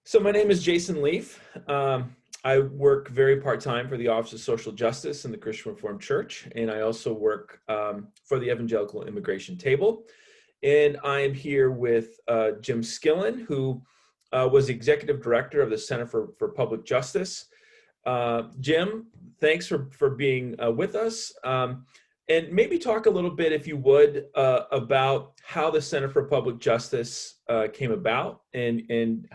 So my name is Jason Lief. I work very part-time for the Office of Social Justice in the Christian Reformed Church, and I also work for the Evangelical Immigration Table. And I am here with Jim Skillen, who was the Executive Director of the Center for Public Justice. Jim, thanks for being with us. And maybe talk a little bit, if you would, about how the Center for Public Justice came about and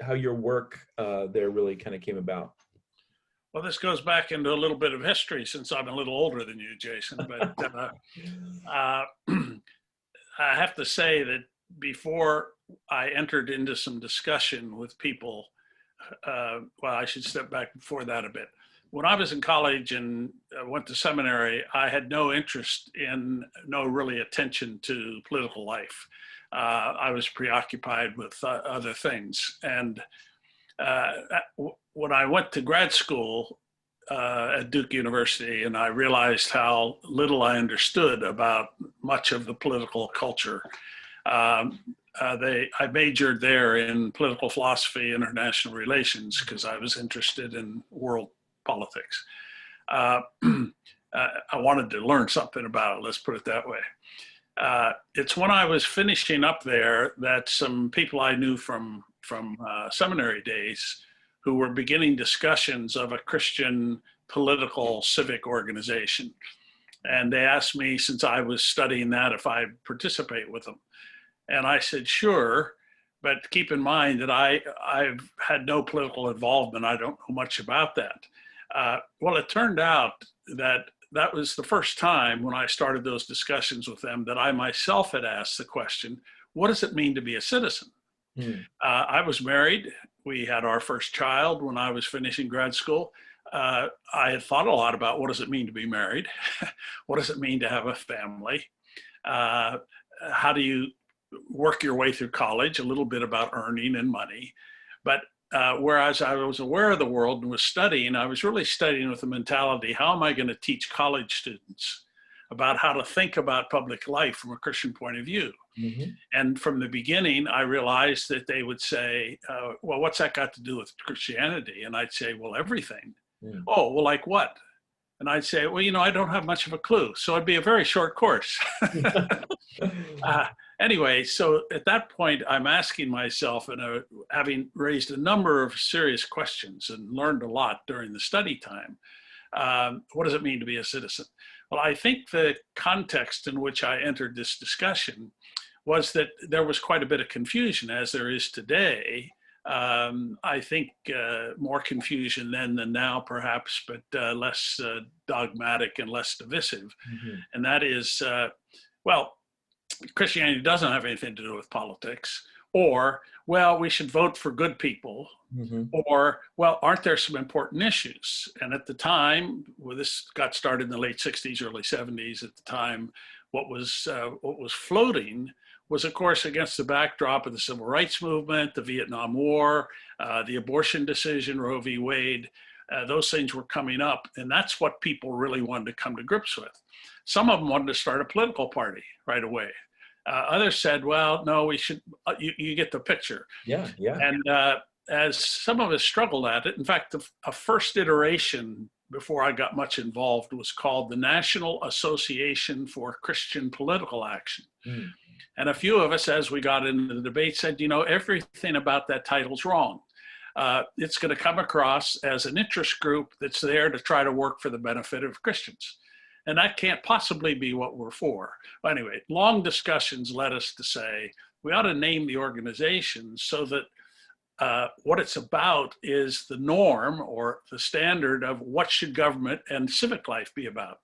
how your work there really kind of came about. Well, this goes back into a little bit of history since I'm a little older than you, Jason. But I have to say that before I entered into some discussion with people, well, I should step back before that a bit. When I was in college and went to seminary, I had no interest in, no really attention to political life. I was preoccupied with other things. And when I went to grad school at Duke University, and I realized how little I understood about much of the political culture, I majored there in political philosophy, international relations, because I was interested in world politics. I wanted to learn something about it, let's put it that way. It's when I was finishing up there that some people I knew from seminary days who were beginning discussions of a Christian political civic organization. And they asked me, since I was studying that, if I'd participate with them. And I said, sure, but keep in mind that I've had no political involvement. I don't know much about that. Well, it turned out that was the first time when I started those discussions with them that I myself had asked the question, what does it mean to be a citizen? I was married. We had our first child when I was finishing grad school. I had thought a lot about what does it mean to be married? What does it mean to have a family? How do you work your way through college? A little bit about earning and money. But whereas I was aware of the world and was studying, I was really studying with the mentality, how am I going to teach college students about how to think about public life from a Christian point of view? Mm-hmm. And from the beginning, I realized that they would say, well, what's that got to do with Christianity? And I'd say, well, everything. Mm. Oh, well, like what? And I'd say, well, I don't have much of a clue. So it'd be a very short course. Anyway, so at that point, I'm asking myself, and having raised a number of serious questions and learned a lot during the study time, what does it mean to be a citizen? Well, I think the context in which I entered this discussion was that there was quite a bit of confusion, as there is today. I think more confusion then than now, perhaps, but less dogmatic and less divisive. Mm-hmm. And that is, well, Christianity doesn't have anything to do with politics, or, well, we should vote for good people, mm-hmm. or, well, aren't there some important issues? And at the time, well, this got started in the late 60s, early 70s. At the time, what was floating was, of course, against the backdrop of the civil rights movement, the Vietnam War, the abortion decision, Roe v. Wade. Those things were coming up, and that's what people really wanted to come to grips with. Some of them wanted to start a political party right away. Others said, well, no, we should, you get the picture. Yeah, yeah. And as some of us struggled at it, in fact, a first iteration before I got much involved was called the National Association for Christian Political Action. Mm. And a few of us, as we got into the debate, said, everything about that title's wrong. It's going to come across as an interest group that's there to try to work for the benefit of Christians. And that can't possibly be what we're for. But anyway, long discussions led us to say, we ought to name the organization so that what it's about is the norm or the standard of what should government and civic life be about.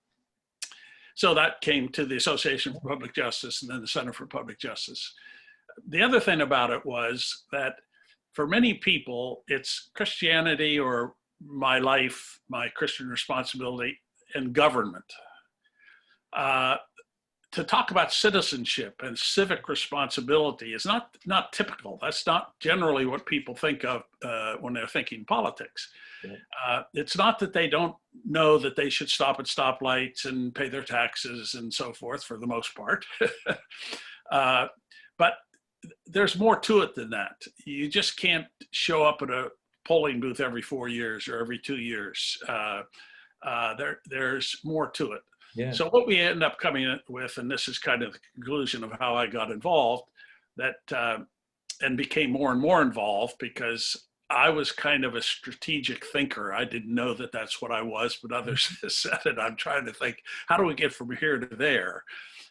So that came to the Association for Public Justice and then the Center for Public Justice. The other thing about it was that for many people, it's Christianity or my life, my Christian responsibility, and government. To talk about citizenship and civic responsibility is not typical. That's not generally what people think of when they're thinking politics. It's not that they don't know that they should stop at stoplights and pay their taxes and so forth for the most part. But there's more to it than that. You just can't show up at a polling booth every 4 years or every 2 years. There's more to it. Yeah. So what we end up coming with, and this is kind of the conclusion of how I got involved, and became more and more involved because I was kind of a strategic thinker. I didn't know that that's what I was, but others said it. I'm trying to think, how do we get from here to there?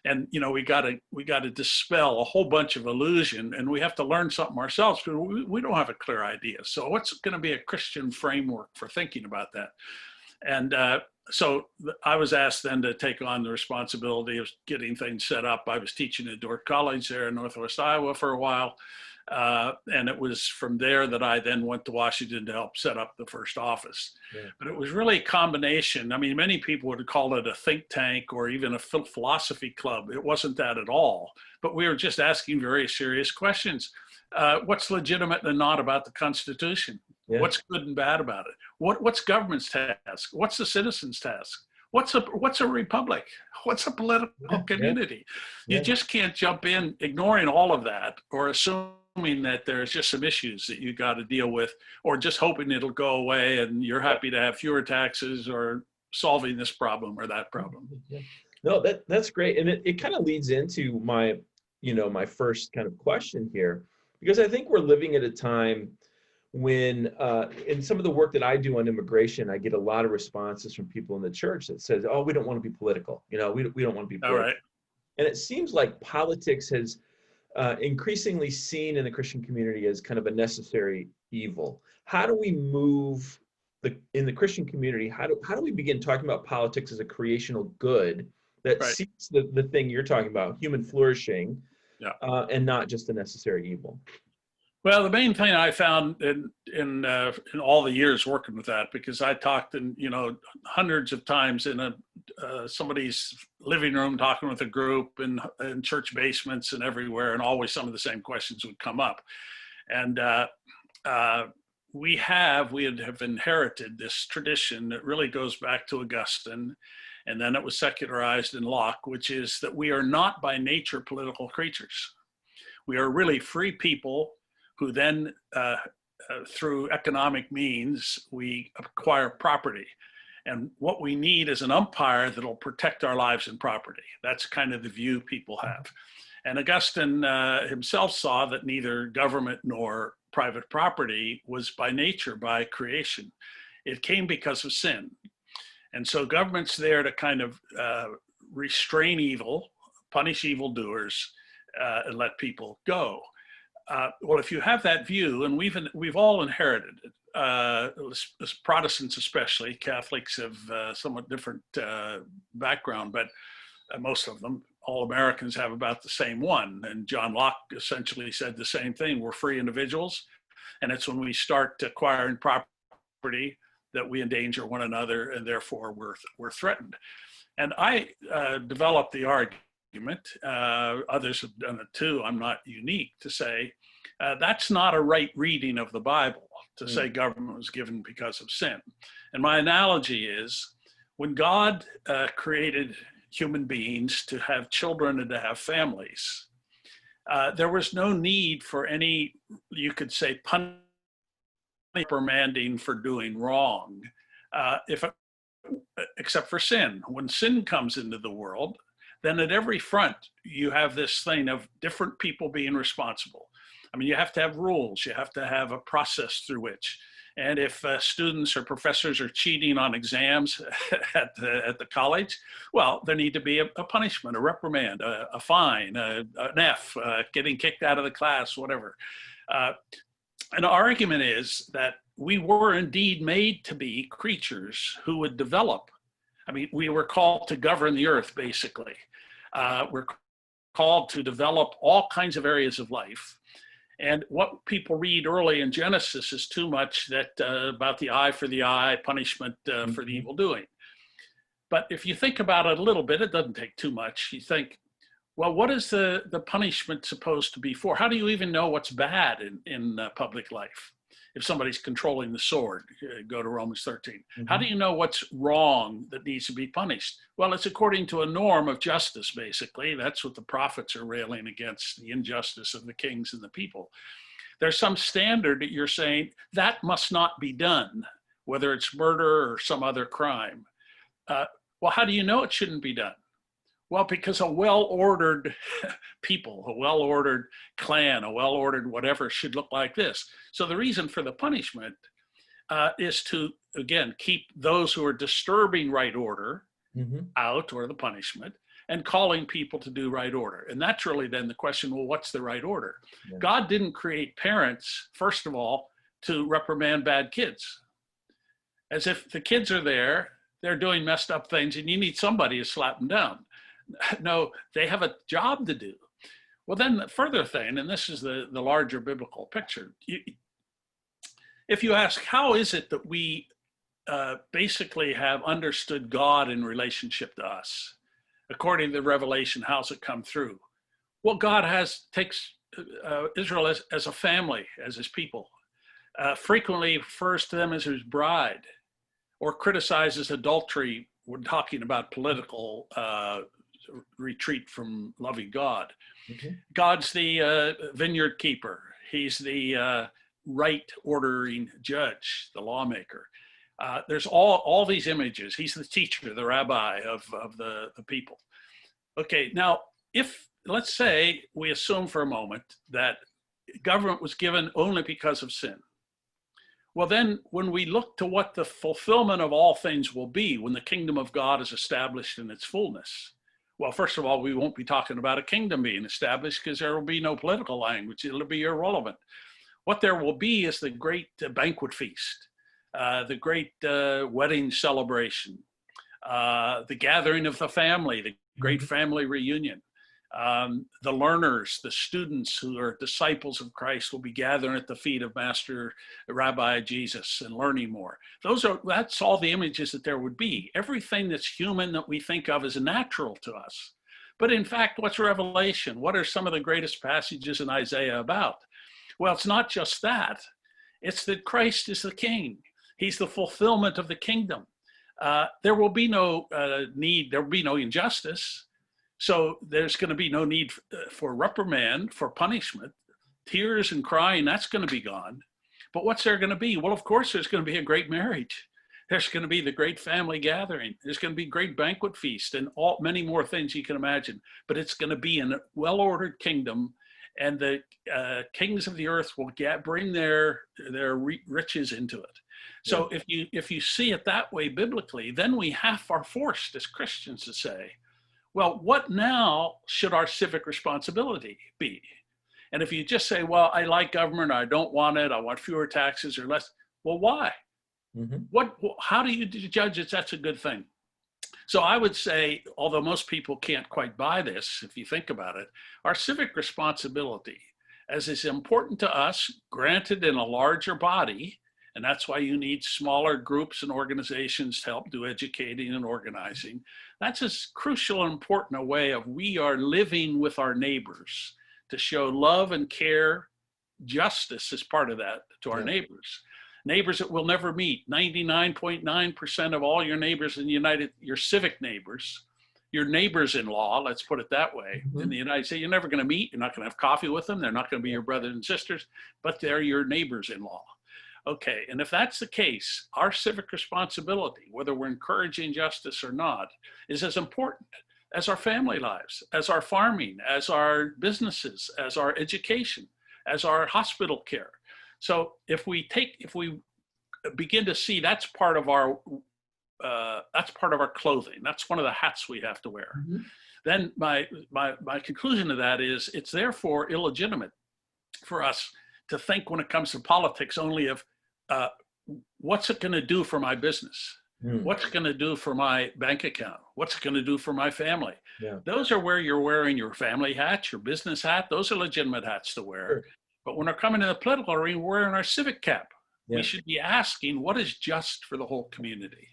And we got to dispel a whole bunch of illusion, and we have to learn something ourselves because we don't have a clear idea. So what's going to be a Christian framework for thinking about that? And so I was asked then to take on the responsibility of getting things set up. I was teaching at Dordt College there in Northwest Iowa for a while. And it was from there that I then went to Washington to help set up the first office. Yeah. But it was really a combination. I mean, many people would call it a think tank or even a philosophy club. It wasn't that at all. But we were just asking very serious questions. What's legitimate and not about the Constitution? Yeah. What's good and bad about it? What's government's task? What's the citizens' task? What's a republic? What's a political community? Yeah. You just can't jump in ignoring all of that or assuming that there's just some issues that you got to deal with, or just hoping it'll go away and you're happy to have fewer taxes or solving this problem or that problem. Yeah. No, that's great. And it kind of leads into my first kind of question here, because I think we're living at a time when in some of the work that I do on immigration, I get a lot of responses from people in the church that says, oh, we don't want to be political. We don't want to be political. All right. And it seems like politics has increasingly seen in the Christian community as kind of a necessary evil. How do we move in the Christian community? How do we begin talking about politics as a creational good that right. seeks the thing you're talking about, human flourishing, yeah. And not just a necessary evil? Well, the main thing I found in all the years working with that, because I talked hundreds of times in somebody's living room, talking with a group in church basements and everywhere, and always some of the same questions would come up. And we have inherited this tradition that really goes back to Augustine, and then it was secularized in Locke, which is that we are not by nature political creatures. We are really free people who then, through economic means, we acquire property. And what we need is an umpire that'll protect our lives and property. That's kind of the view people have. And Augustine himself saw that neither government nor private property was by nature, by creation. It came because of sin. And so government's there to kind of restrain evil, punish evildoers, and let people go. Well, if you have that view, and we've all inherited it, as Protestants especially, Catholics have somewhat different background, but most of them, all Americans have about the same one. And John Locke essentially said the same thing. We're free individuals, and it's when we start acquiring property that we endanger one another, and therefore we're threatened. And I developed the argument, others have done it too, I'm not unique, to say that's not a right reading of the Bible, to say government was given because of sin. And my analogy is, when God created human beings to have children and to have families, there was no need for any, you could say, punishment reprimanding for doing wrong, except for sin. When sin comes into the world, then at every front, you have this thing of different people being responsible. I mean, you have to have rules. You have to have a process through which. And if students or professors are cheating on exams at the college, well, there need to be a punishment, a reprimand, a fine, an F, getting kicked out of the class, whatever. An argument is that we were indeed made to be creatures who would develop. I mean, we were called to govern the earth, basically. We're called to develop all kinds of areas of life. And what people read early in Genesis is too much that about the eye for the eye, punishment for the evil doing. But if you think about it a little bit, it doesn't take too much. You think, well, what is the punishment supposed to be for? How do you even know what's bad in public life? If somebody's controlling the sword, go to Romans 13. How do Mhm. you know what's wrong that needs to be punished? Well, it's according to a norm of justice, basically. That's what the prophets are railing against, the injustice of the kings and the people. There's some standard that you're saying that must not be done, whether it's murder or some other crime. Uh, well, how do you know it shouldn't be done? Well, because a well-ordered people, a well-ordered clan, a well-ordered whatever should look like this. So the reason for the punishment is to, again, keep those who are disturbing right order Mhm. out, or the punishment, and calling people to do right order. And that's really then the question, well, what's the right order? Yeah. God didn't create parents, first of all, to reprimand bad kids. As if the kids are there, they're doing messed up things, and you need somebody to slap them down. No, they have a job to do. Well, then the further thing, and this is the larger biblical picture, if you ask, how is it that we basically have understood God in relationship to us? According to the Revelation, how's it come through? Well, God takes Israel as a family, as his people. Frequently refers to them as his bride, or criticizes adultery when talking about political retreat from loving God. Mhm. God's the vineyard keeper. He's the right ordering judge, the lawmaker. There's all these images. He's the teacher, the rabbi of the people. Okay, now if, let's say we assume for a moment that government was given only because of sin. Well, then when we look to what the fulfillment of all things will be when the kingdom of God is established in its fullness, well, first of all, we won't be talking about a kingdom being established because there will be no political language. It'll be irrelevant. What there will be is the great banquet feast, the great wedding celebration, the gathering of the family, the great family reunion. The learners, the students who are disciples of Christ will be gathering at the feet of Master Rabbi Jesus and learning more. That's all the images that there would be. Everything that's human that we think of is natural to us. But in fact, what's Revelation? What are some of the greatest passages in Isaiah about? Well, it's not just that. It's that Christ is the King. He's the fulfillment of the kingdom. There will be no need, there will be no injustice. So there's going to be no need for reprimand, for punishment. Tears and crying, that's going to be gone. But what's there going to be? Well, of course, there's going to be a great marriage. There's going to be the great family gathering. There's going to be great banquet feast and many more things you can imagine. But it's going to be in a well-ordered kingdom, and the kings of the earth will bring their riches into it. So if you see it that way biblically, then we are forced as Christians to say, well, what now should our civic responsibility be? And if you just say, well, I like government, I don't want it, I want fewer taxes or less, well, why? Mhm. How do you judge if that's a good thing? So I would say, although most people can't quite buy this, if you think about it, our civic responsibility, as is important to us, granted in a larger body, and that's why you need smaller groups and organizations to help do educating and organizing. That's as crucial and important a way of we are living with our neighbors to show love and care. Justice is part of that to our neighbors. Neighbors that will never meet. 99.9% of all your neighbors in the your civic neighbors, your neighbors-in-law, let's put it that way, in the United States, you're never going to meet. You're not going to have coffee with them. They're not going to be your brothers and sisters, but they're your neighbors-in-law. Okay, and if that's the case, our civic responsibility, whether we're encouraging justice or not, is as important as our family lives, as our farming, as our businesses, as our education, as our hospital care. So if we begin to see that's part of our clothing, that's one of the hats we have to wear. Then my conclusion to that is it's therefore illegitimate for us to think when it comes to politics only of what's it going to do for my business? What's it going to do for my bank account? What's it going to do for my family? Those are where you're wearing your family hat, your business hat. Those are legitimate hats to wear. But when we're coming to the political arena, we're wearing our civic cap. We should be asking what is just for the whole community.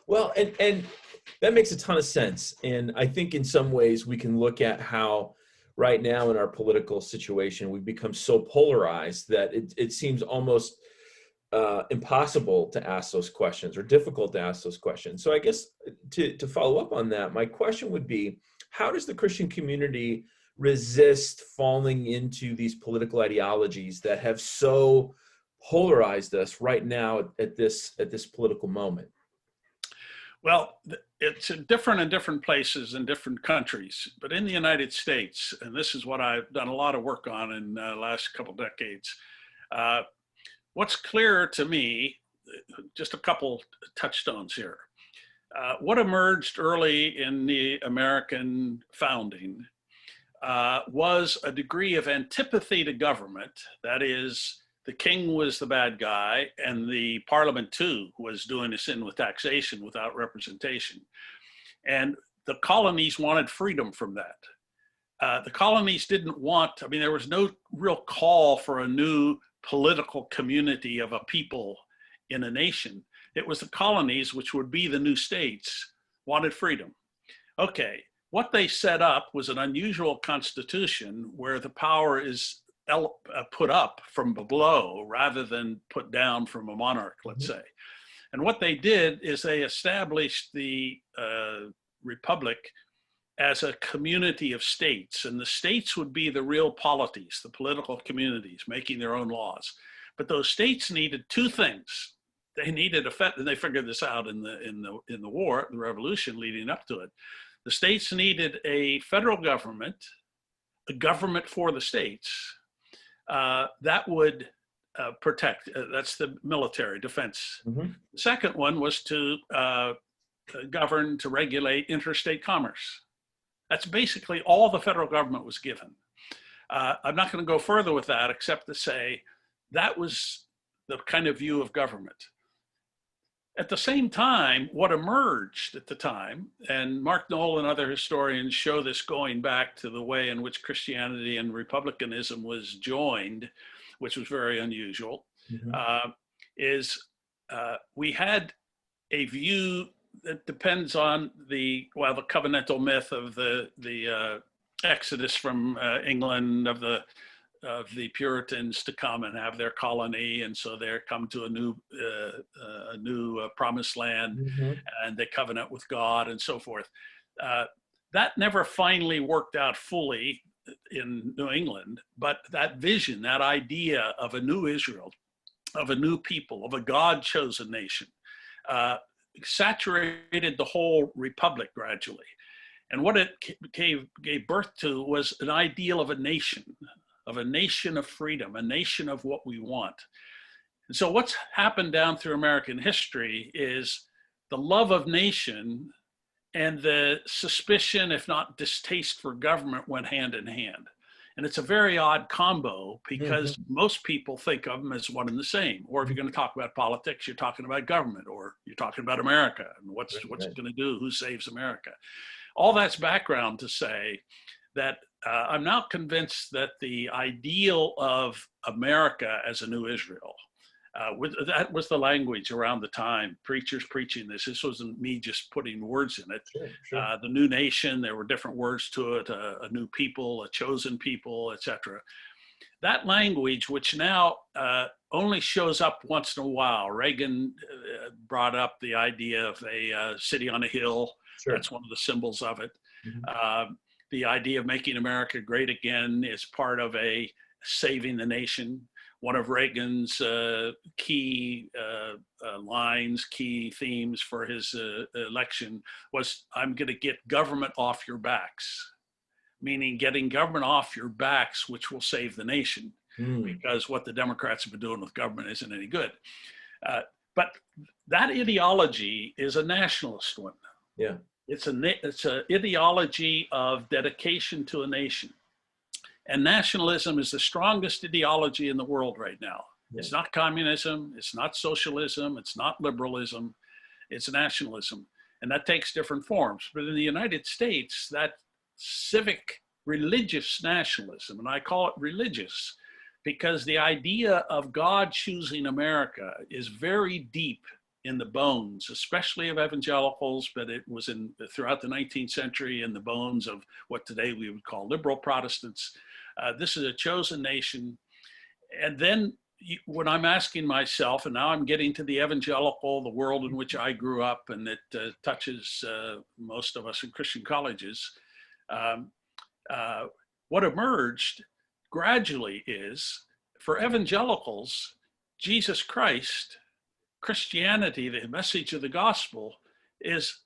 Well, and that makes a ton of sense. And I think in some ways we can look at how right now in our political situation, we've become so polarized that it seems almost impossible to ask those questions or difficult to ask those questions. So I guess to follow up on that, my question would be, how does the Christian community resist falling into these political ideologies that have so polarized us right now at this political moment? Well, it's different in different places in different countries, but in the United States, and this is what I've done a lot of work on in the last couple decades, what's clear to me, just a couple touchstones here. What emerged early in the American founding was a degree of antipathy to government. That is, the king was the bad guy, and the parliament too was doing us in with taxation without representation. And the colonies wanted freedom from that. The colonies didn't want, I mean, there was no real call for a new political community of a people in a nation. It was the colonies, which would be the new states, wanted freedom. Okay, what they set up was an unusual constitution where the power is put up from below rather than put down from a monarch, let's say. And what they did is they established the republic as a community of states, and the states would be the real polities, the political communities making their own laws. But those states needed two things. They needed and they figured this out in the war, the revolution leading up to it. The states needed a federal government, a government for the states, that would protect, that's the military defense. The second one was to govern, to regulate interstate commerce. That's basically all the federal government was given. I'm not going to go further with that except to say that was the kind of view of government. At the same time, what emerged at the time, and Mark Knoll and other historians show this going back to the way in which Christianity and republicanism was joined, which was very unusual, is we had a view that depends on the covenantal myth of the exodus from England of the Puritans to come and have their colony, and so they come to a new promised land, and they covenant with God and so forth. That never finally worked out fully in New England, but that vision, that idea of a new Israel, of a new people, of a God-chosen nation, saturated the whole republic gradually. And what it gave birth to was an ideal of a nation of freedom, a nation of what we want. And so what's happened down through American history is the love of nation and the suspicion, if not distaste for government, went hand in hand. And it's a very odd combo because most people think of them as one and the same. Or if you're going to talk about politics, you're talking about government, or you're talking about America and what's it going to do, who saves America. All that's background to say that I'm now convinced that the ideal of America as a new Israel, that was the language around the time, preachers preaching this. This wasn't me just putting words in it. The new nation, there were different words to it, a new people, a chosen people, etc. That language, which now only shows up once in a while. Reagan brought up the idea of a city on a hill. That's one of the symbols of it. The idea of making America great again is part of a saving the nation. One of Reagan's key lines, key themes for his election was, I'm going to get government off your backs, meaning getting government off your backs, which will save the nation, because what the Democrats have been doing with government isn't any good. But that ideology is a nationalist one. Yeah. It's an ideology of dedication to a nation. And nationalism is the strongest ideology in the world right now. Yeah. It's not communism, it's not socialism, it's not liberalism, it's nationalism. And that takes different forms. But in the United States, that civic religious nationalism, and I call it religious, because the idea of God choosing America is very deep in the bones, especially of evangelicals, but it was throughout the 19th century in the bones of what today we would call liberal Protestants. This is a chosen nation. And then when I'm asking myself, and now I'm getting to the evangelical, the world in which I grew up, and it touches most of us in Christian colleges, what emerged gradually is, for evangelicals, Jesus Christ, Christianity, the message of the gospel, is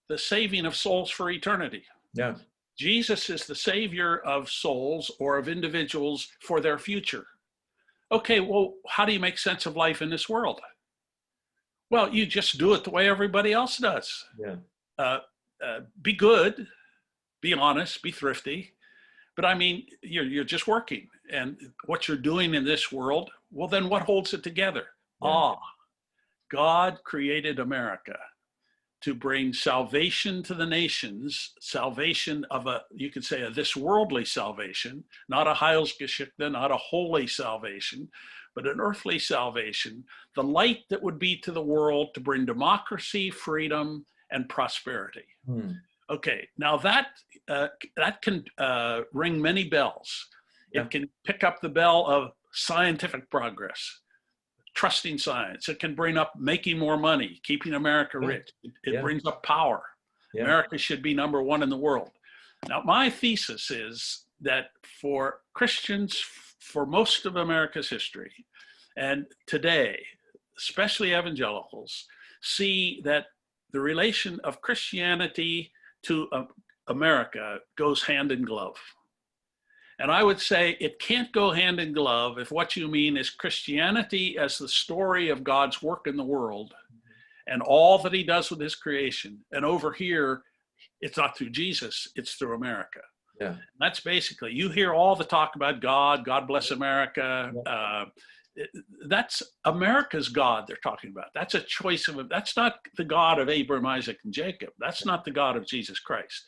the saving of souls for eternity. Yeah. Jesus is the savior of souls or of individuals for their future. Okay, well, how do you make sense of life in this world? Well, you just do it the way everybody else does. Yeah. Be good, be honest, be thrifty. But I mean, you're just working. And what you're doing in this world, well, then what holds it together? Yeah. God created America to bring salvation to the nations, salvation of you could say, this worldly salvation, not a Heilsgeschichte, not a holy salvation, but an earthly salvation, the light that would be to the world to bring democracy, freedom, and prosperity. Okay, now that can ring many bells. It can pick up the bell of scientific progress, trusting science. It can bring up making more money, keeping America rich. It brings up power. Yeah. America should be number one in the world. Now, my thesis is that for Christians, for most of America's history, and today, especially evangelicals, see that the relation of Christianity to America goes hand in glove. And I would say it can't go hand in glove if what you mean is Christianity as the story of God's work in the world and all that he does with his creation. And over here, it's not through Jesus, it's through America. Yeah. That's basically, you hear all the talk about God, God bless America. That's America's God they're talking about. That's a choice of, that's not the God of Abraham, Isaac, and Jacob. That's not the God of Jesus Christ.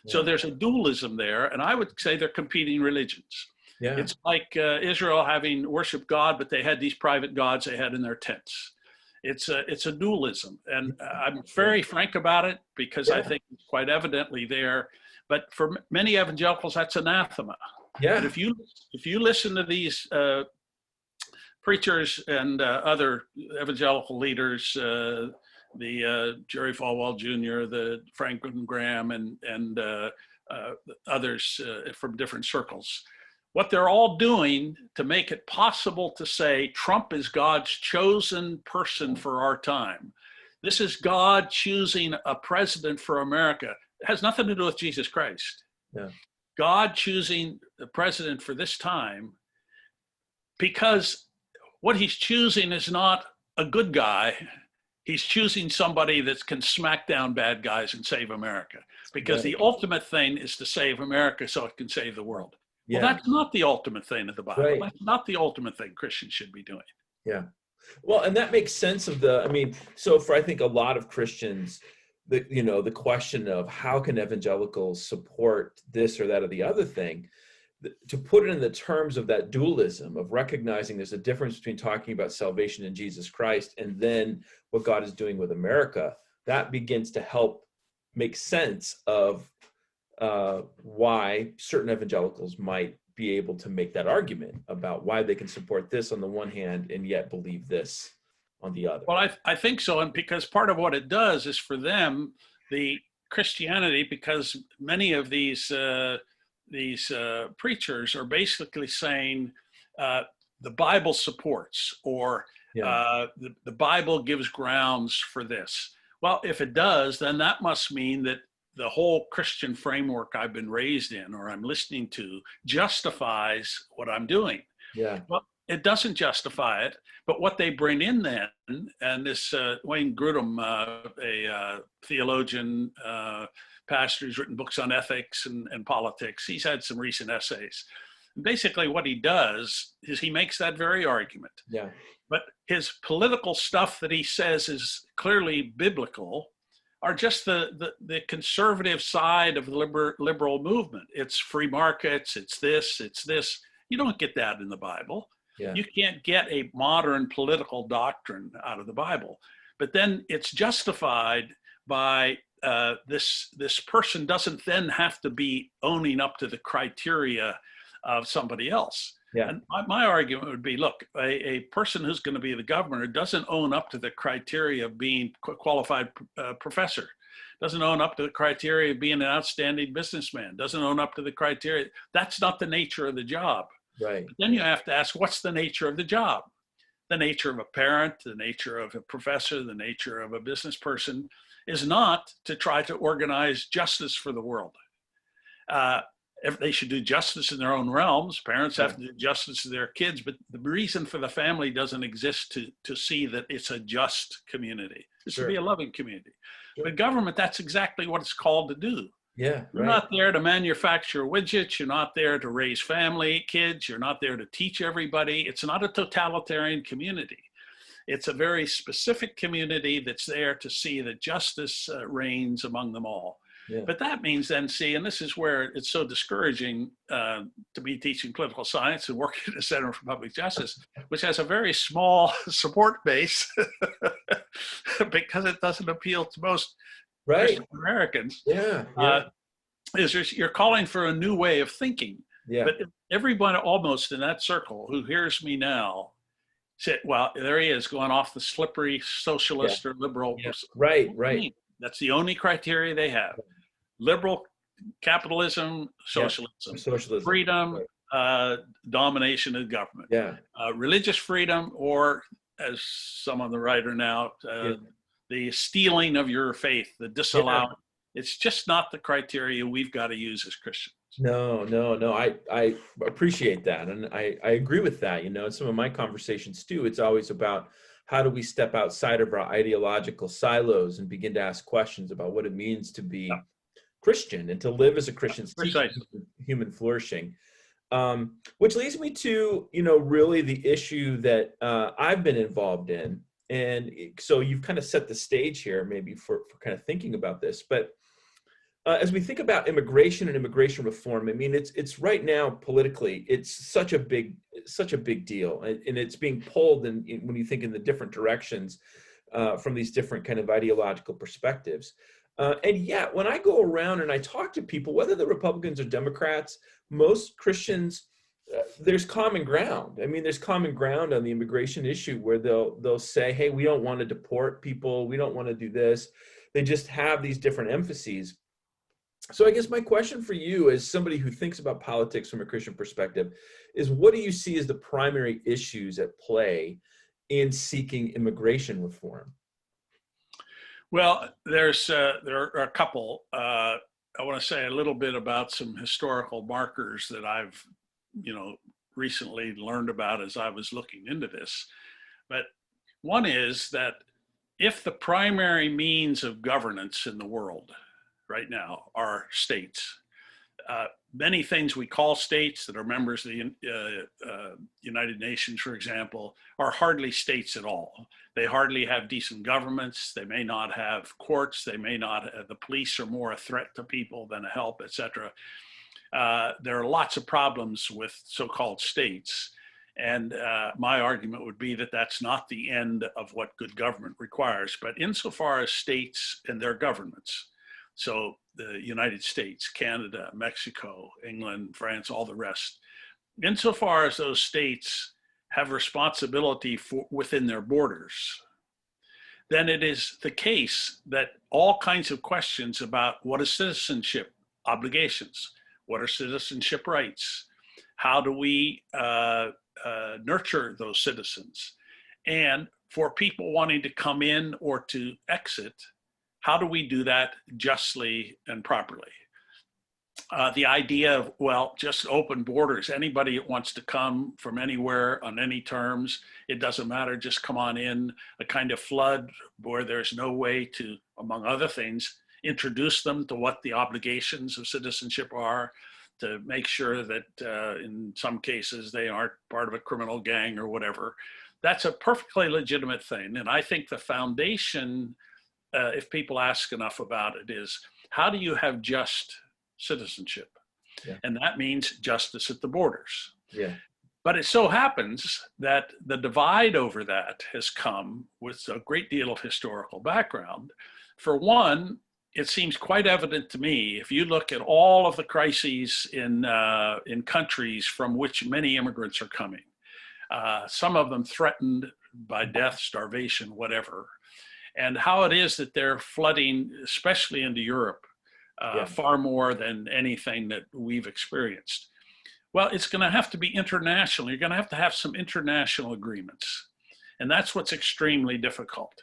So there's a dualism there, and I would say they're competing religions. Yeah. It's like Israel having worshiped God, but they had these private gods they had in their tents. It's a dualism, and I'm very frank about it because I think it's quite evidently there. But for many evangelicals, that's anathema. Yeah. But if you listen to these preachers and other evangelical leaders, the Jerry Falwell Jr., the Franklin Graham, and others from different circles. What they're all doing to make it possible to say Trump is God's chosen person for our time. This is God choosing a president for America. It has nothing to do with Jesus Christ. Yeah. God choosing the president for this time, because what he's choosing is not a good guy. He's choosing somebody that can smack down bad guys and save America, because the ultimate thing is to save America so it can save the world. Yeah. Well, that's not the ultimate thing of the Bible. Right. That's not the ultimate thing Christians should be doing. Yeah. Well, and that makes sense of so for, I think, a lot of Christians, the question of how can evangelicals support this or that or the other thing, to put it in the terms of that dualism of recognizing there's a difference between talking about salvation in Jesus Christ and then what God is doing with America, that begins to help make sense of why certain evangelicals might be able to make that argument about why they can support this on the one hand and yet believe this on the other. Well, I think so. And because part of what it does is for them, the Christianity, because many of these preachers are basically saying the Bible supports, or the Bible gives grounds for this. Well, if it does, then that must mean that the whole Christian framework I've been raised in or I'm listening to justifies what I'm doing. Yeah. Well, it doesn't justify it, but what they bring in then, and this Wayne Grudem, a theologian, pastor who's written books on ethics and politics, he's had some recent essays. Basically what he does is he makes that very argument. Yeah. But his political stuff that he says is clearly biblical are just the conservative side of the liberal movement. It's free markets, it's this. You don't get that in the Bible. Yeah. You can't get a modern political doctrine out of the Bible. but then it's justified by this person doesn't then have to be owning up to the criteria of somebody else. Yeah. And my argument would be, look, a person who's going to be the governor doesn't own up to the criteria of being a qualified professor, doesn't own up to the criteria of being an outstanding businessman, doesn't own up to the criteria. That's not the nature of the job. Right. But then you have to ask, what's the nature of the job? The nature of a parent, the nature of a professor, the nature of a business person is not to try to organize justice for the world. If they should do justice in their own realms, parents have to do justice to their kids, but the reason for the family doesn't exist to see that it's a just community. It's to be a loving community. But government, that's exactly what it's called to do. Yeah, You're not there to manufacture widgets. You're not there to raise kids. You're not there to teach everybody. It's not a totalitarian community. It's a very specific community that's there to see that justice reigns among them all. Yeah. But that means then, and this is where it's so discouraging to be teaching political science and working at the Center for Public Justice, which has a very small support base because it doesn't appeal to most Christian Americans. Yeah. You're calling for a new way of thinking. Yeah. But everyone almost in that circle who hears me now said, well, there he is going off the slippery socialist or liberal. Yeah. Right. That's the only criteria they have. Liberal capitalism, socialism. Freedom, domination of government. Yeah. Religious freedom, or as some on the right are now, the stealing of your faith, the disallowing. Yeah. It's just not the criteria we've got to use as Christians. No. I appreciate that. And I agree with that. You know, in some of my conversations too, it's always about how do we step outside of our ideological silos and begin to ask questions about what it means to be Christian and to live as a Christian, human flourishing. Which leads me to, really the issue that I've been involved in. And so you've kind of set the stage here maybe for kind of thinking about this. But as we think about immigration and immigration reform, I mean, it's right now politically, it's such a big deal, and it's being pulled when you think in the different directions from these different kind of ideological perspectives. And yet, when I go around and I talk to people, whether they're Republicans or Democrats, most Christians, there's common ground. I mean, there's common ground on the immigration issue where they'll say, hey, we don't want to deport people. We don't want to do this. They just have these different emphases. So I guess my question for you as somebody who thinks about politics from a Christian perspective is, what do you see as the primary issues at play in seeking immigration reform? Well, there are a couple. I want to say a little bit about some historical markers that I've, recently learned about as I was looking into this. But one is that if the primary means of governance in the world right now are states, many things we call states that are members of the United Nations, for example, are hardly states at all. They hardly have decent governments. They may not have courts. They may not, the police are more a threat to people than a help, etc. There are lots of problems with so-called states. And my argument would be that that's not the end of what good government requires. But insofar as states and their governments, so the United States, Canada, Mexico, England, France, all the rest, insofar as those states have responsibility within their borders, then it is the case that all kinds of questions about what is citizenship obligations, what are citizenship rights, how do we nurture those citizens, and for people wanting to come in or to exit, how do we do that justly and properly? The idea of, just open borders. Anybody that wants to come from anywhere on any terms, it doesn't matter, just come on in. A kind of flood where there's no way to, among other things, introduce them to what the obligations of citizenship are, to make sure that in some cases they aren't part of a criminal gang or whatever. That's a perfectly legitimate thing. And I think the foundation, if people ask enough about it, is how do you have just citizenship? Yeah. And that means justice at the borders. Yeah. But it so happens that the divide over that has come with a great deal of historical background. For one, it seems quite evident to me, if you look at all of the crises in countries from which many immigrants are coming, some of them threatened by death, starvation, whatever, and how it is that they're flooding, especially into Europe, far more than anything that we've experienced. Well, it's going to have to be international. You're going to have some international agreements. And that's what's extremely difficult.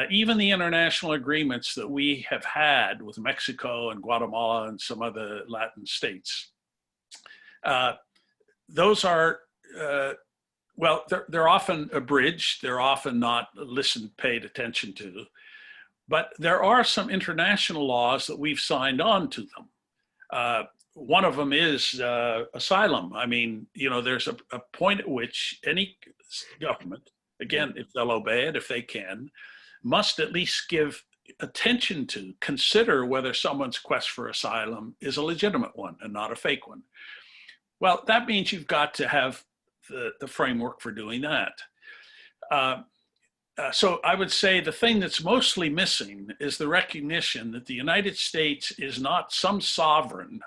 Even the international agreements that we have had with Mexico and Guatemala and some other Latin states, those are, well, they're often abridged. They're often not paid attention to. But there are some international laws that we've signed on to them. One of them is asylum. I mean, you know, there's a point at which any government, again, if they'll obey it, if they can, must at least give attention to, consider whether someone's quest for asylum is a legitimate one and not a fake one. Well, that means you've got to have the framework for doing that. So I would say the thing that's mostly missing is the recognition that the United States is not some sovereign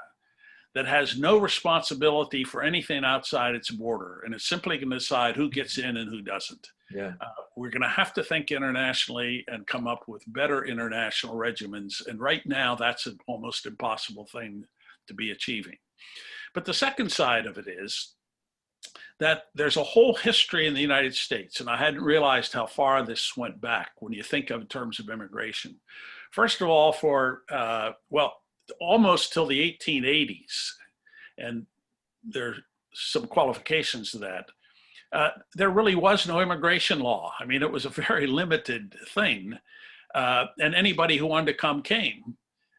that has no responsibility for anything outside its border, and it's simply going to decide who gets in and who doesn't. Yeah. We're going to have to think internationally and come up with better international regimens, and right now that's an almost impossible thing to be achieving. But the second side of it is that there's a whole history in the United States, and I hadn't realized how far this went back when you think of in terms of immigration. First of all, for, well, almost till the 1880s, and there's some qualifications to that, there really was no immigration law. I mean, it was a very limited thing, and anybody who wanted to come came,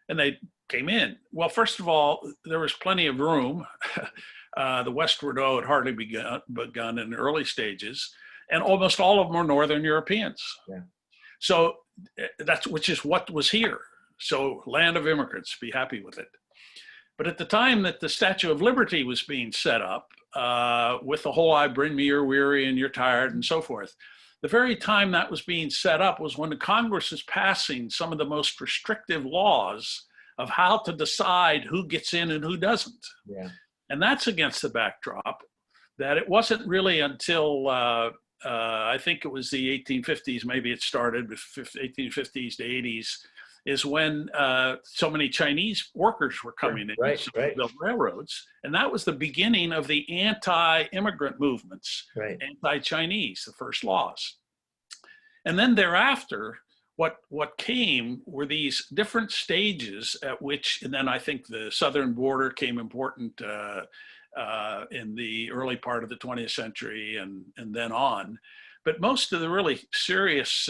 and they came in. Well, first of all, there was plenty of room. The Westward O had hardly begun in the early stages, and almost all of them were Northern Europeans. Yeah. So which is what was here. So land of immigrants, be happy with it. But at the time that the Statue of Liberty was being set up, with the whole "I bring me you're weary and you're tired" and so forth, the very time that was being set up was when the Congress is passing some of the most restrictive laws of how to decide who gets in and who doesn't. Yeah. And that's against the backdrop that it wasn't really until I think it was the 1850s, maybe it started with 1850s to 80s, is when so many Chinese workers were coming in to build railroads. And that was the beginning of the anti-immigrant movements, anti-Chinese, the first laws. And then thereafter, what came were these different stages at which, and then I think the southern border came important in the early part of the 20th century and then on. But most of the really serious,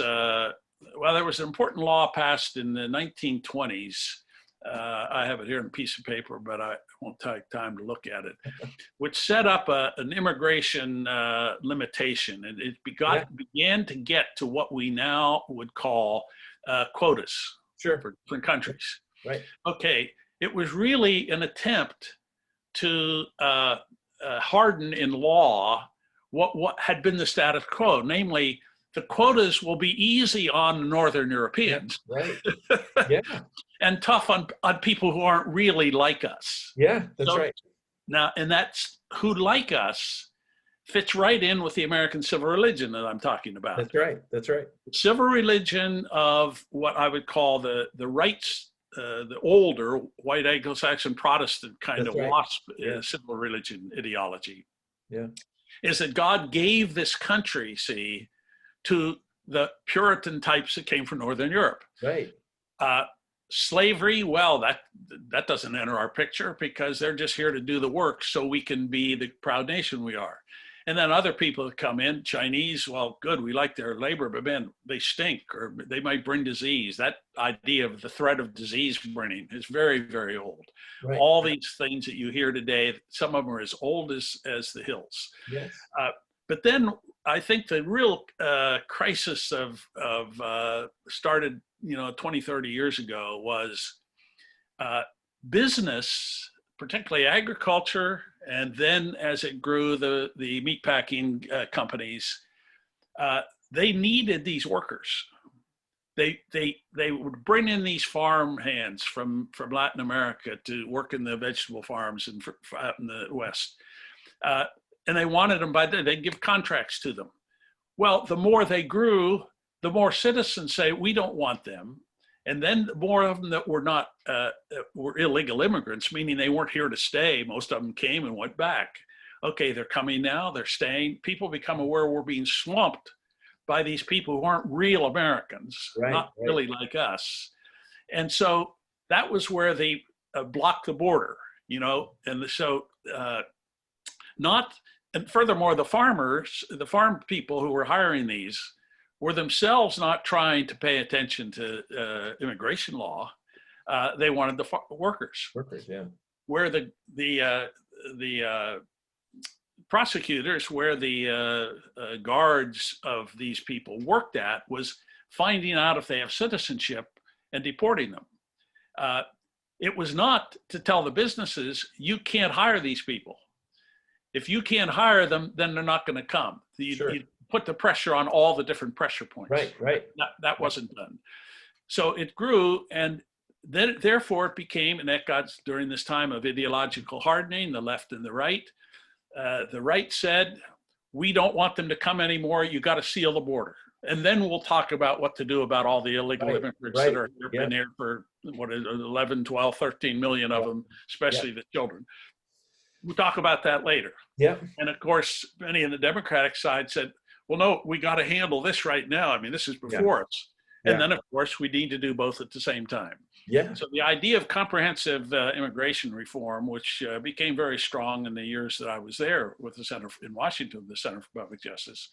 well, there was an important law passed in the 1920s. I have it here in a piece of paper, but I won't take time to look at it, which set up an immigration limitation. And it began to get to what we now would call quotas for different countries. Right. Okay, it was really an attempt to harden in law what had been the status quo, namely, the quotas will be easy on Northern Europeans, and tough on people who aren't really like us. Yeah, that's right. Now, and that's who like us fits right in with the American civil religion that I'm talking about. That's right. That's right. Civil religion of what I would call the rights, the older white Anglo-Saxon Protestant kind of WASP civil religion ideology. Yeah, is that God gave this country, see, to the Puritan types that came from Northern Europe. Right. Slavery, well, that doesn't enter our picture because they're just here to do the work so we can be the proud nation we are. And then other people that come in, Chinese, well, good, we like their labor, but man, they stink or they might bring disease. That idea of the threat of disease bringing is very, very old. Right. All these things that you hear today, some of them are as old as the hills. Yes. But then I think the real crisis of started, 20, 30 years ago was business particularly agriculture, and then as it grew, the meatpacking companies, they needed these workers. They would bring in these farm hands from Latin America to work in the vegetable farms and out in the West. And they wanted them they'd give contracts to them. Well, the more they grew, the more citizens say, we don't want them. And then more of them that were not, were illegal immigrants, meaning they weren't here to stay. Most of them came and went back. Okay, they're coming now, they're staying. People become aware we're being swamped by these people who aren't real Americans, not really like us. And so that was where they blocked the border, you know, and so and furthermore, the farm people who were hiring these were themselves not trying to pay attention to immigration law. They wanted the workers. Workers, yeah. Where the prosecutors, where the guards of these people worked at, was finding out if they have citizenship and deporting them. It was not to tell the businesses, you can't hire these people. If you can't hire them, then they're not going to come. You put the pressure on all the different pressure points. Right. That wasn't done. So it grew, and then therefore it became, and that got during this time of ideological hardening, the left and the right. The right said, we don't want them to come anymore. You got to seal the border. And then we'll talk about what to do about all the illegal immigrants that are been here for, 11, 12, 13 million of them, especially the children. We'll talk about that later. Yeah. And of course, many in the Democratic side said, well, no, we got to handle this right now. I mean, this is before us. And then, of course, we need to do both at the same time. Yeah. So the idea of comprehensive immigration reform, which became very strong in the years that I was there with the Center in Washington, the Center for Public Justice,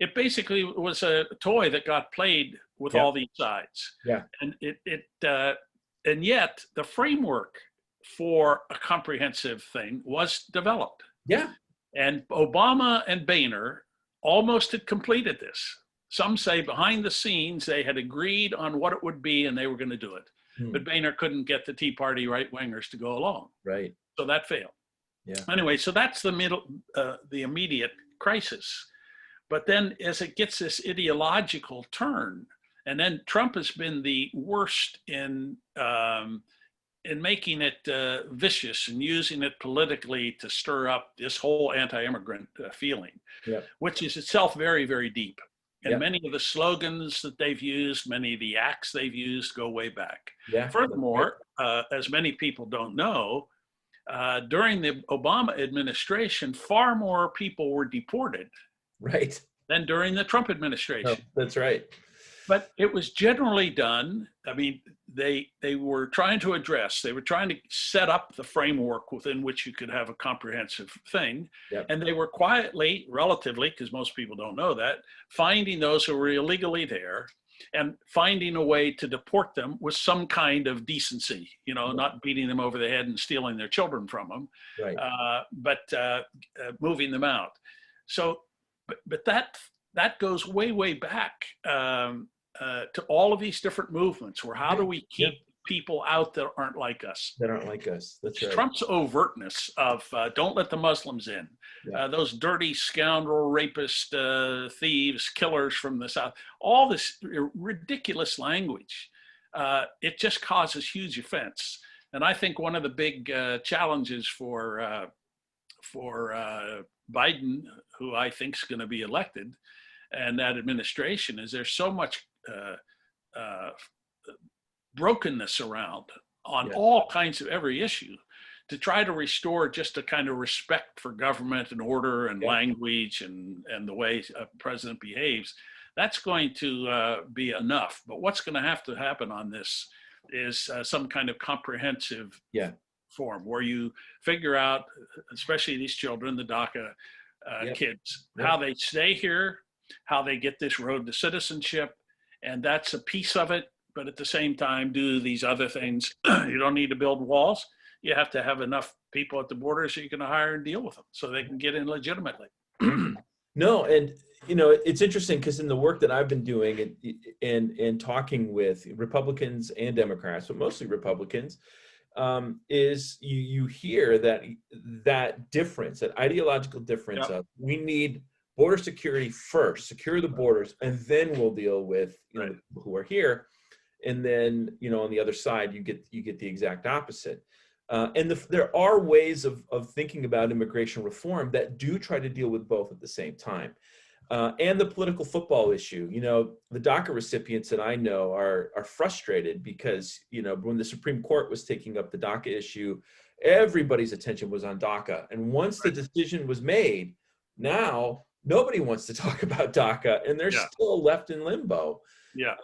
it basically was a toy that got played with all these sides. Yeah. And and yet the framework for a comprehensive thing was developed. Yeah. And Obama and Boehner almost had completed this. Some say behind the scenes, they had agreed on what it would be and they were going to do it. But Boehner couldn't get the Tea Party right-wingers to go along. Right. So that failed. Yeah. Anyway, so that's the immediate crisis. But then as it gets this ideological turn, and then Trump has been the worst in making it vicious and using it politically to stir up this whole anti-immigrant feeling, which is itself very, very deep. And many of the slogans that they've used, many of the acts they've used go way back. Yeah. Furthermore, as many people don't know, during the Obama administration, far more people were deported than during the Trump administration. Oh, that's right. But it was generally done. I mean, they were trying to set up the framework within which you could have a comprehensive thing. Yep. And they were quietly, relatively, because most people don't know that, finding those who were illegally there and finding a way to deport them with some kind of decency, not beating them over the head and stealing their children from them, but moving them out. So, but that goes way, way back to all of these different movements where how do we keep people out that aren't like us? That aren't like us, that's right. Trump's overtness of don't let the Muslims in, those dirty scoundrel, rapist, thieves, killers from the South, all this ridiculous language, it just causes huge offense. And I think one of the big challenges for Biden, who I think is going to be elected, and that administration, is there's so much brokenness around on all kinds of every issue to try to restore just a kind of respect for government and order and language and the way a president behaves. That's going to be enough. But what's going to have to happen on this is some kind of comprehensive form where you figure out, especially these children, the DACA kids, how they stay here, how they get this road to citizenship, and that's a piece of it. But at the same time, do these other things. You don't need to build walls. You have to have enough people at the border so you can hire and deal with them so they can get in legitimately. No, and it's interesting because in the work that I've been doing and talking with Republicans and Democrats, but mostly Republicans, is you hear that difference, that ideological difference Yep. of we need border security first, secure the borders, and then we'll deal with the people who are here. And then on the other side, you get the exact opposite. And there are ways of thinking about immigration reform that do try to deal with both at the same time. And the political football issue. The DACA recipients that I know are frustrated because, when the Supreme Court was taking up the DACA issue, everybody's attention was on DACA. And once the decision was made, now nobody wants to talk about DACA, and they're still left in limbo. Yeah.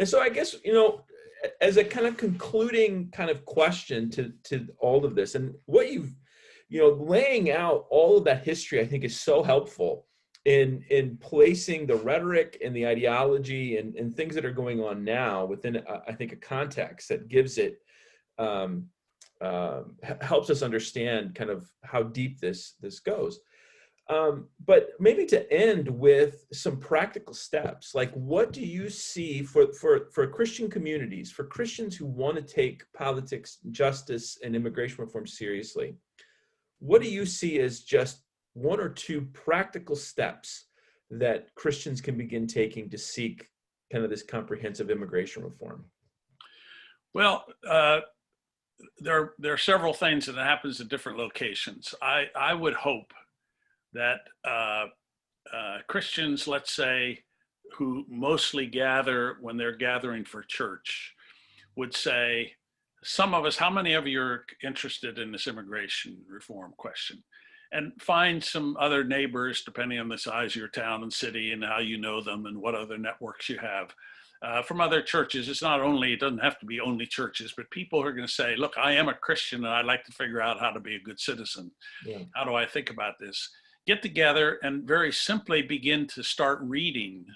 And so I guess, as a kind of concluding kind of question to all of this, and what laying out all of that history, I think is so helpful in placing the rhetoric and the ideology and things that are going on now within, I think, a context that gives it, helps us understand kind of how deep this goes. But maybe to end with some practical steps, like what do you see for Christian communities, for Christians who want to take politics, justice, and immigration reform seriously? What do you see as just one or two practical steps that Christians can begin taking to seek kind of this comprehensive immigration reform? Well, there are several things that happens at different locations. I would hope that Christians, let's say, who mostly gather when they're gathering for church, would say, some of us, how many of you are interested in this immigration reform question? And find some other neighbors, depending on the size of your town and city and how you know them and what other networks you have. From other churches, it doesn't have to be only churches, but people are going to say, look, I am a Christian and I'd like to figure out how to be a good citizen. Yeah. How do I think about this? Get together and very simply begin to start reading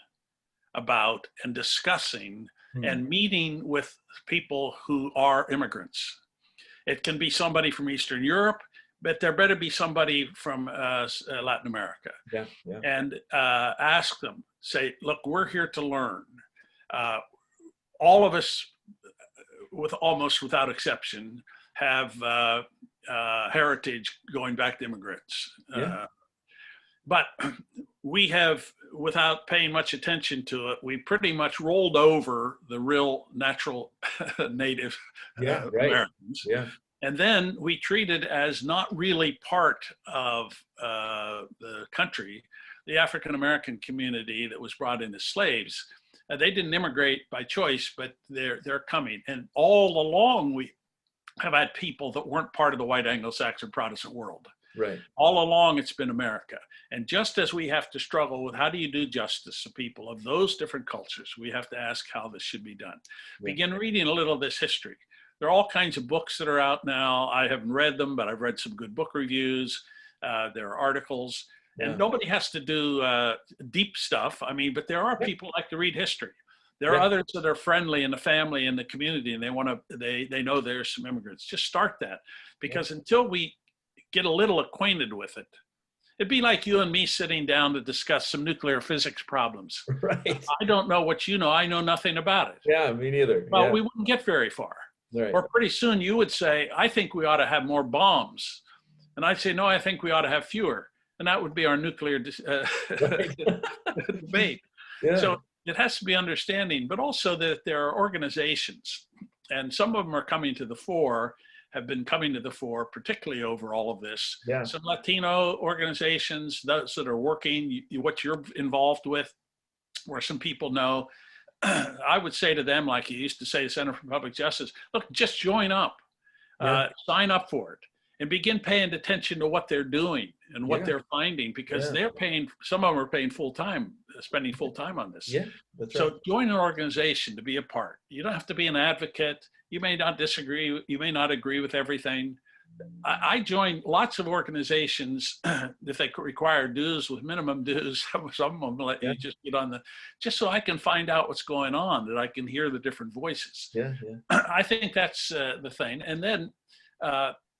about and discussing and meeting with people who are immigrants. It can be somebody from Eastern Europe, but there better be somebody from Latin America. Yeah. And ask them, say, look, we're here to learn. All of us, almost without exception, have heritage going back to immigrants. But we have, without paying much attention to it, we pretty much rolled over the real natural native Americans. Yeah. And then we treated as not really part of the country, the African-American community that was brought in as slaves. They didn't immigrate by choice, but they're coming. And all along, we have had people that weren't part of the white Anglo-Saxon Protestant world. Right. All along, it's been America. And just as we have to struggle with how do you do justice to people of those different cultures, we have to ask how this should be done. Yeah. Begin reading a little of this history. There are all kinds of books that are out now. I haven't read them, but I've read some good book reviews. There are articles. And nobody has to do deep stuff. I mean, but there are people who like to read history. There are others that are friendly in the family and the community, and they know there's some immigrants. Just start that, because until we get a little acquainted with it, it'd be like you and me sitting down to discuss some nuclear physics problems. Right. I don't know what you know. I know nothing about it. Yeah, me neither. Well, we wouldn't get very far. Right. Or pretty soon you would say, I think we ought to have more bombs. And I'd say, no, I think we ought to have fewer. And that would be our nuclear debate. Yeah. So it has to be understanding, but also that there are organizations, and some of them are coming to the fore, have been coming to the fore, particularly over all of this. Yeah. Some Latino organizations, those that are working, what you're involved with, where some people know. I would say to them, like you used to say to Center for Public Justice, look, just join up, sign up for it, and begin paying attention to what they're doing and what they're finding, because they're paying, some of them are paying full time, spending full time on this. Yeah, that's right. So join an organization to be a part. You don't have to be an advocate. You may not disagree. You may not agree with everything. I joined lots of organizations if they require dues with minimum dues. Some of them let you just get on just so I can find out what's going on, that I can hear the different voices. Yeah. I think that's the thing. And then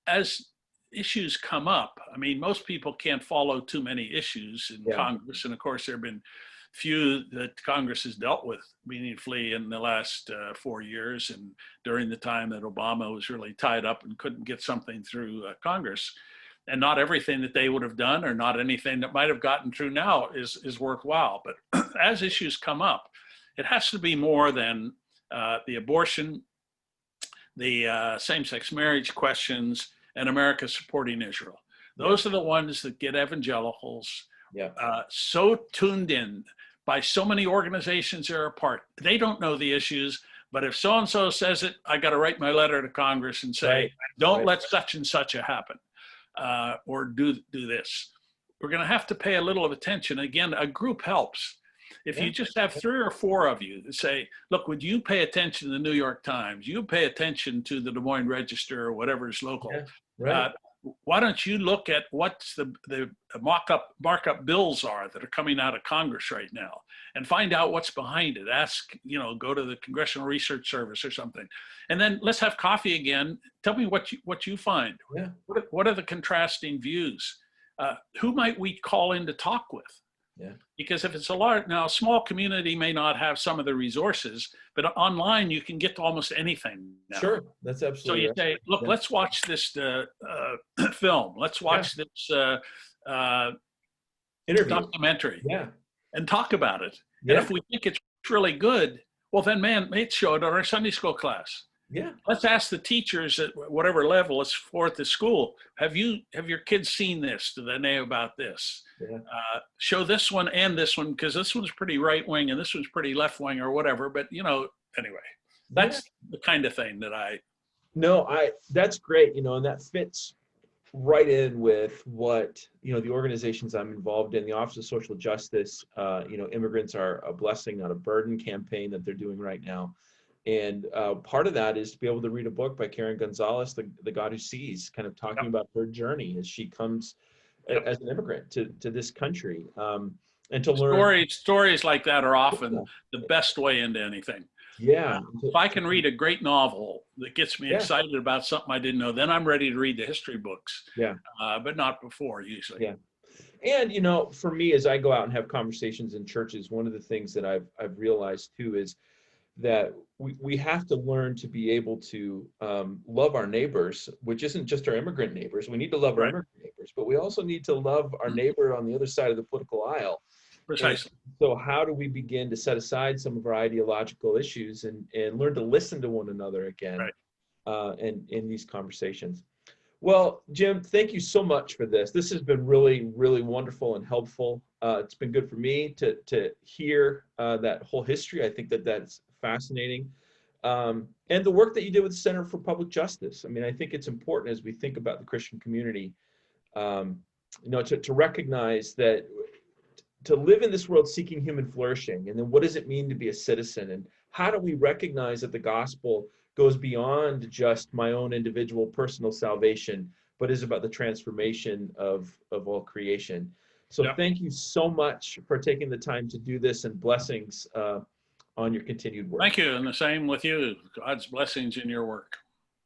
as issues come up, I mean, most people can't follow too many issues in Yeah. Congress. And of course, there have been few that Congress has dealt with meaningfully in the last 4 years, and during the time that Obama was really tied up and couldn't get something through Congress. And not everything that they would have done, or not anything that might have gotten through now, is worthwhile. But as issues come up, it has to be more than the abortion, the same-sex marriage questions, and America supporting Israel. Those are the ones that get evangelicals so tuned in by so many organizations they're a part. They don't know the issues, but if so-and-so says it, I got to write my letter to Congress and say, don't let such and such happen, or do this. We're going to have to pay a little of attention. Again, a group helps. If you just have 3 or 4 of you that say, look, would you pay attention to the New York Times? You pay attention to the Des Moines Register or whatever is local. Why don't you look at what the markup bills are that are coming out of Congress right now, and find out what's behind it? Ask, go to the Congressional Research Service or something, and then let's have coffee again. Tell me what you find. What are the contrasting views? Who might we call in to talk with? Because if it's a small community may not have some of the resources, but online you can get to almost anything now. Sure, that's absolutely. So you say, look, let's watch this film. Let's watch this interview, documentary, and talk about it. And if we think it's really good, well, then, man, let's show it on our Sunday school class. Let's ask the teachers at whatever level it's for at the school. Have your kids seen this? Do they know about this? Show this one and this one, because this one's pretty right wing and this one's pretty left wing or whatever. But anyway, that's the kind of thing that that's great. And that fits right in with what the organizations I'm involved in, the Office of Social Justice. Immigrants Are a Blessing, Not a Burden campaign that they're doing right now. And part of that is to be able to read a book by Karen Gonzalez, the God Who Sees, kind of talking about her journey as she comes as an immigrant to this country, and to learn. Stories like that are often the best way into anything. If I can read a great novel that gets me excited about something I didn't know, then I'm ready to read the history books. But not before, usually. And for me, as I go out and have conversations in churches, one of the things that I've realized too is that we have to learn to be able to love our neighbors, which isn't just our immigrant neighbors. We need to love our immigrant neighbors, but we also need to love our neighbor on the other side of the political aisle. Precisely. And so how do we begin to set aside some of our ideological issues and learn to listen to one another again and in these conversations? Well, Jim, thank you so much for this. This has been really, really wonderful and helpful. It's been good for me to hear that whole history. I think that's fascinating. And the work that you did with the Center for Public Justice. I mean, I think it's important as we think about the Christian community, to recognize that to live in this world seeking human flourishing, and then what does it mean to be a citizen, and how do we recognize that the gospel goes beyond just my own individual personal salvation, but is about the transformation of all creation. So thank you so much for taking the time to do this, and blessings on your continued work. Thank you, and the same with you. God's blessings in your work.